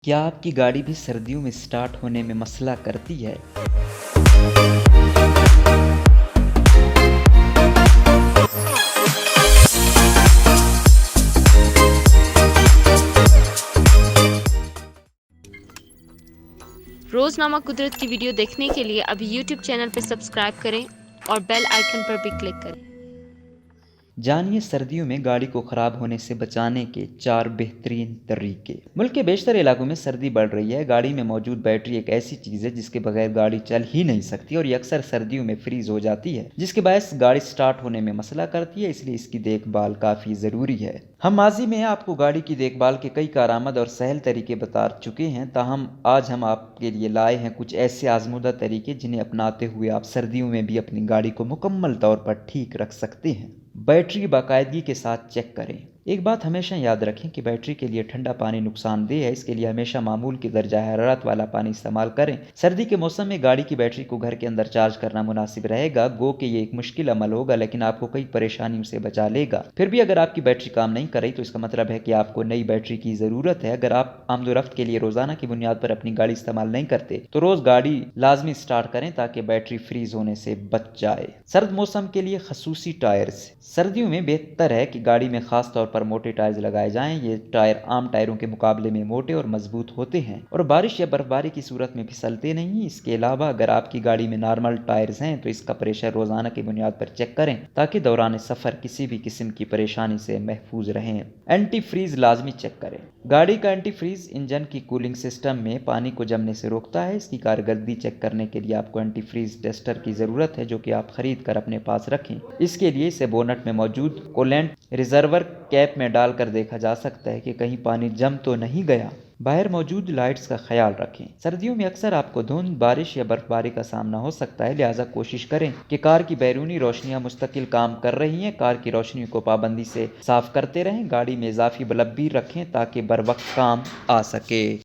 کیا آپ کی گاڑی بھی سردیوں میں سٹارٹ ہونے میں مسئلہ کرتی ہے؟ روزنامہ قدرت کی ویڈیو دیکھنے کے لیے ابھی یوٹیوب چینل پر سبسکرائب کریں اور بیل آئیکن پر بھی کلک کریں۔ جانیے سردیوں میں گاڑی کو خراب ہونے سے بچانے کے 4 بہترین طریقے۔ ملک کے بیشتر علاقوں میں سردی بڑھ رہی ہے۔ گاڑی میں موجود بیٹری ایک ایسی چیز ہے جس کے بغیر گاڑی چل ہی نہیں سکتی اور یہ اکثر سردیوں میں فریز ہو جاتی ہے، جس کے باعث گاڑی سٹارٹ ہونے میں مسئلہ کرتی ہے، اس لیے اس کی دیکھ بھال کافی ضروری ہے۔ ہم ماضی میں آپ کو گاڑی کی دیکھ بھال کے کئی کارآمد اور سہل طریقے بتا چکے ہیں، تاہم آج ہم آپ کے لیے لائے ہیں کچھ ایسے آزمودہ طریقے جنہیں اپناتے ہوئے آپ سردیوں میں بھی اپنی گاڑی کو مکمل طور پر ٹھیک رکھ سکتے ہیں۔ بیٹری باقاعدگی کے ساتھ چیک کریں۔ ایک بات ہمیشہ یاد رکھیں کہ بیٹری کے لیے ٹھنڈا پانی نقصان دہ ہے، اس کے لیے ہمیشہ معمول کے درجہ حرارت والا پانی استعمال کریں۔ سردی کے موسم میں گاڑی کی بیٹری کو گھر کے اندر چارج کرنا مناسب رہے گا، گو کہ یہ ایک مشکل عمل ہوگا لیکن آپ کو کئی پریشانیوں سے بچا لے گا۔ پھر بھی اگر آپ کی بیٹری کام نہیں کر رہی تو اس کا مطلب ہے کہ آپ کو نئی بیٹری کی ضرورت ہے۔ اگر آپ آمد و رفت کے لیے روزانہ کی بنیاد پر اپنی گاڑی استعمال نہیں کرتے تو روز گاڑی لازمی سٹارٹ کریں تاکہ بیٹری فریز ہونے سے بچ جائے۔ سرد موسم کے لیے خصوصی ٹائرز۔ سردیوں میں بہتر ہے کہ گاڑی میں خاص طور پر موٹے ٹائرز لگائے جائیں۔ یہ ٹائر عام ٹائروں کے مقابلے میں موٹے اور مضبوط ہوتے ہیں اور بارش یا برف باری کی صورت میں پھسلتے نہیں۔ اس کے علاوہ اگر آپ کی گاڑی میں نارمل ٹائرز ہیں تو اس کا پریشر روزانہ کی بنیاد پر چیک کریں تاکہ دوران سفر کسی بھی قسم کی پریشانی سے محفوظ رہیں۔ اینٹی فریز لازمی چیک کریں۔ گاڑی کا اینٹی فریز انجن کی کولنگ سسٹم میں پانی کو جمنے سے روکتا ہے۔ اس کی کارکردگی چیک کرنے کے لیے آپ کو اینٹی فریز ٹیسٹر کی ضرورت ہے جو کہ آپ خرید کر اپنے پاس رکھیں۔ اس کے لیے اسے بونٹ میں موجود کولنٹ ریزرور کیپ میں ڈال کر دیکھا جا سکتا ہے کہ کہیں پانی جم تو نہیں گیا۔ باہر موجود لائٹس کا خیال رکھیں۔ سردیوں میں اکثر آپ کو دھند، بارش یا برف باری کا سامنا ہو سکتا ہے، لہٰذا کوشش کریں کہ کار کی بیرونی روشنیاں مستقل کام کر رہی ہیں۔ کار کی روشنی کو پابندی سے صاف کرتے رہیں۔ گاڑی میں اضافی بلب بھی رکھیں تاکہ بروقت کام آ سکے۔